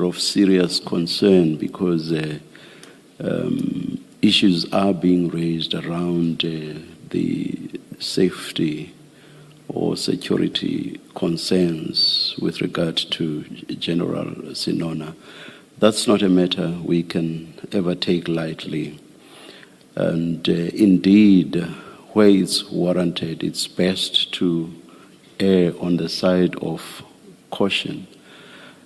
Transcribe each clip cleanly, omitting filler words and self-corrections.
of serious concern because issues are being raised around the safety or security concerns with regard to General Senona. That's not a matter we can ever take lightly. And indeed, where it's warranted, it's best to err on the side of caution.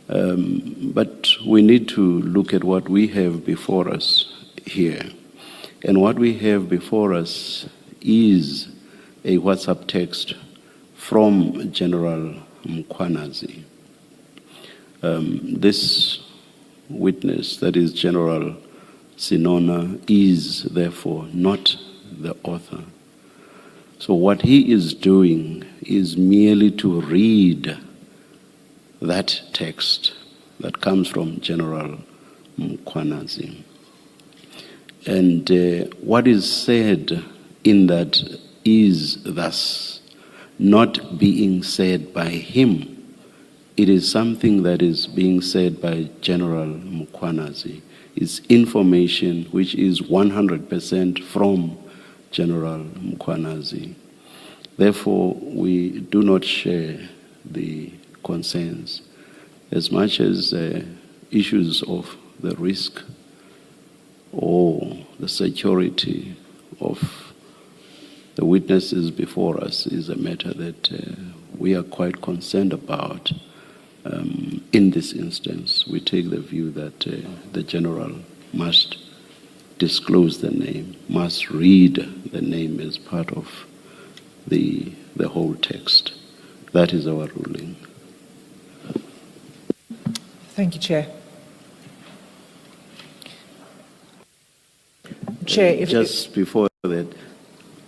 But we need to look at what we have before us here. And what we have before us is a WhatsApp text from General Mkhwanazi. This witness, that is General Senona, is therefore not the author. So what he is doing is merely to read that text that comes from General Mkhwanazi. And what is said in that is thus not being said by him. It is something that is being said by General Mkhwanazi. It's information which is 100% from General Mkhwanazi. Therefore, we do not share the concerns as much as issues of the risk or the security of the witnesses before us is a matter that we are quite concerned about. In this instance, we take the view that the general must disclose the name, must read the name as part of the whole text. That is our ruling. Thank you, Chair. Chair, just before that,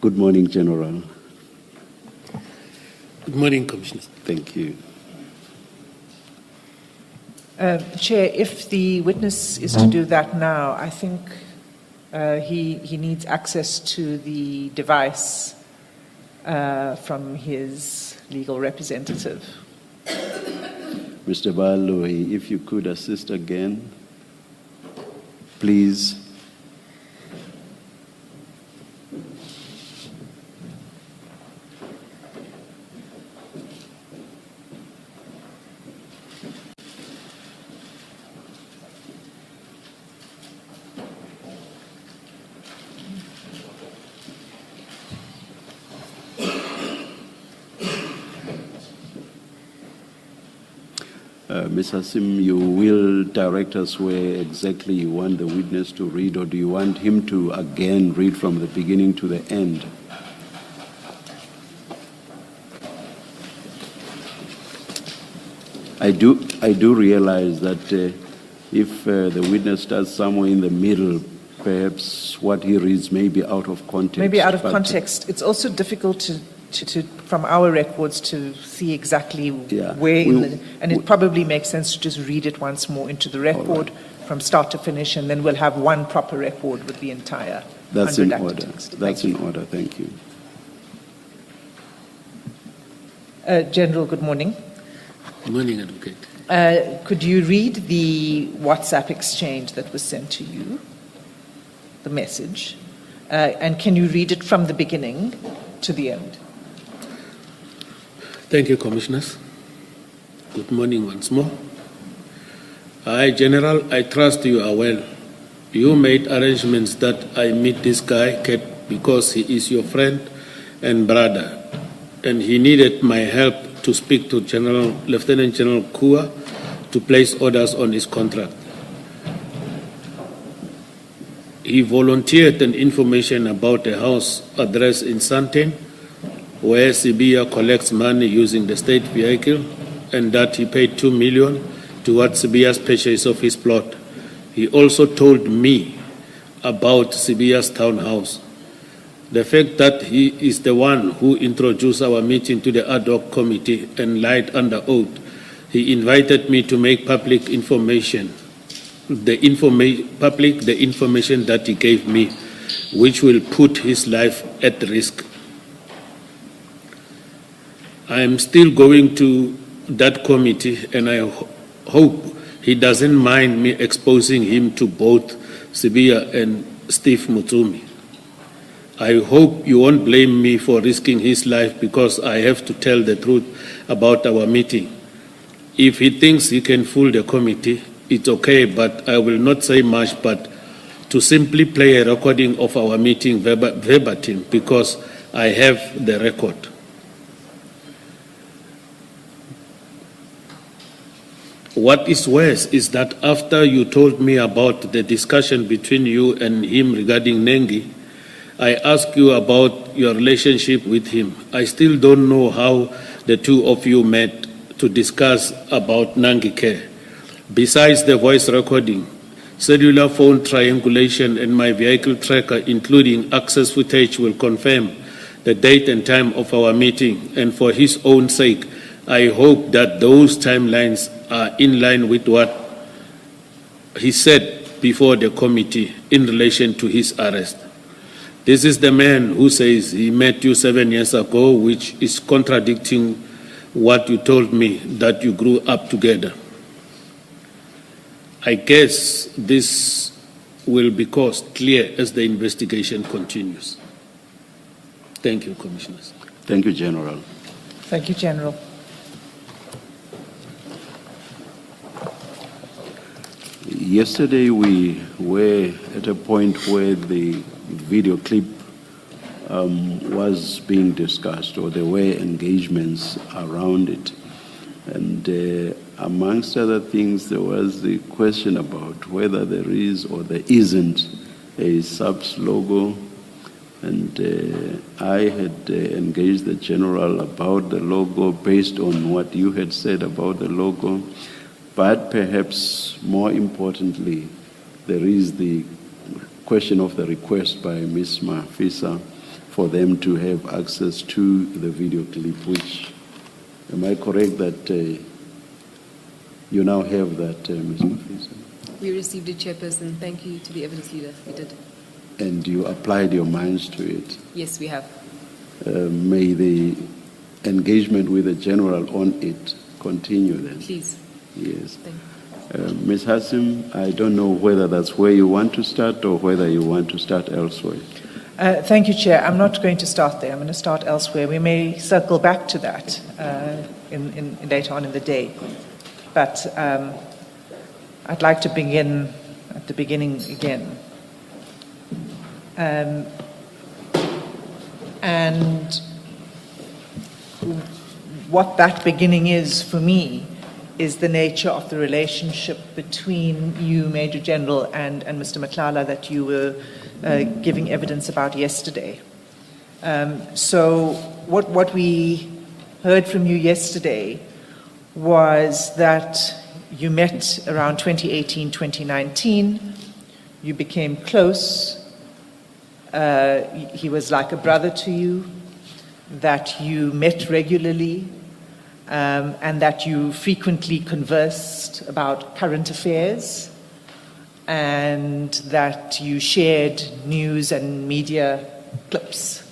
good morning, General. Good morning, Commissioner. Thank you. Chair, if the witness is to do that now, I think he needs access to the device from his legal representative. Mr. Baloyi, if you could assist again, please. Ms. Hassim, you will direct us where exactly you want the witness to read, or do you want him to again read from the beginning to the end? I do realize that if the witness starts somewhere in the middle, perhaps what he reads may be out of context. Maybe out of context. It's also difficult to from our records to see exactly where, and it probably makes sense to just read it once more into the record from start to finish, and then we'll have one proper record with the entire That's in unredacted order. text. That's in order. Thank you. General, good morning. Good morning, Advocate. Could you read the WhatsApp exchange that was sent to you, the message, and can you read it from the beginning to the end? Thank you, Commissioners. Good morning once more. Hi, General, I trust you are well. You made arrangements that I meet this guy, Ket, because he is your friend and brother, and he needed my help to speak to Lieutenant General Kua to place orders on his contract. He volunteered an information about a house address in Sandton, where Sibiya collects money using the state vehicle, and that he paid 2 million towards Sibiya's purchase of his plot. He also told me about Sibiya's townhouse. The fact that he is the one who introduced our meeting to the ad hoc committee and lied under oath, he invited me to make public information the information that he gave me, which will put his life at risk. I am still going to that committee, and I hope he doesn't mind me exposing him to both Sibiya and Steve Mutsumi. I hope you won't blame me for risking his life because I have to tell the truth about our meeting. If he thinks he can fool the committee, it's okay, but I will not say much, but to simply play a recording of our meeting verbatim because I have the record. What is worse is that after you told me about the discussion between you and him regarding Nengi, I asked you about your relationship with him. I still don't know how the two of you met to discuss about Nangi care. Besides the voice recording, cellular phone triangulation and my vehicle tracker, including access footage, will confirm the date and time of our meeting. And for his own sake, I hope that those timelines are in line with what he said before the committee in relation to his arrest. This is the man who says he met you 7 years ago, which is contradicting what you told me, that you grew up together. I guess this will be caused clear as the investigation continues. Thank you, Commissioners. Thank you, General. Thank you, General. Yesterday we were at a point where the video clip was being discussed, or there were engagements around it. And amongst other things, there was the question about whether there is or there isn't a SAPS logo. And I had engaged the General about the logo based on what you had said about the logo. But perhaps more importantly, there is the question of the request by Ms. Mafisa for them to have access to the video clip, which, am I correct that you now have that, Ms. Mafisa? We received it, Chairperson. Thank you to the evidence leader. We did. And you applied your minds to it? Yes, we have. May the engagement with the General on it continue then? Please. Yes. Thank you. Ms. Hassim, I don't know whether that's where you want to start or whether you want to start elsewhere. Thank you, Chair. I'm not going to start there. I'm going to start elsewhere. We may circle back to that in later on in the day. But I'd like to begin at the beginning again. And what that beginning is for me is the nature of the relationship between you, Major General, and Mr. Matlala that you were giving evidence about yesterday. So what we heard from you yesterday was that you met around 2018, 2019. You became close. He was like a brother to you, that you met regularly, and that you frequently conversed about current affairs, and that you shared news and media clips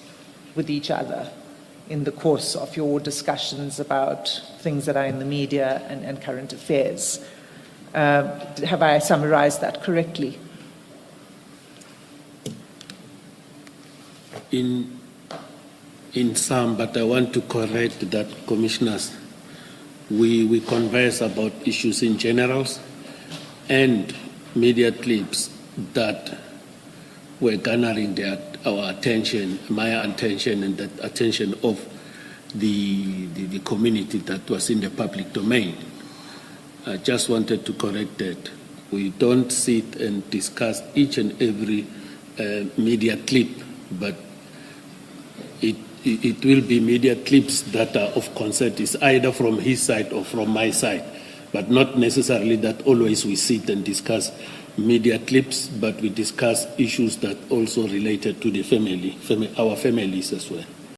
with each other in the course of your discussions about things that are in the media and current affairs. Have I summarized that correctly? In some, but I want to correct that, Commissioners. We converse about issues in general and media clips that were garnering our attention, my attention, and the attention of the community that was in the public domain. I just wanted to correct that. We don't sit and discuss each and every media clip, but it will be media clips that are of concern, is either from his side or from my side, but not necessarily that always we sit and discuss media clips, but we discuss issues that also related to the family, our families as well.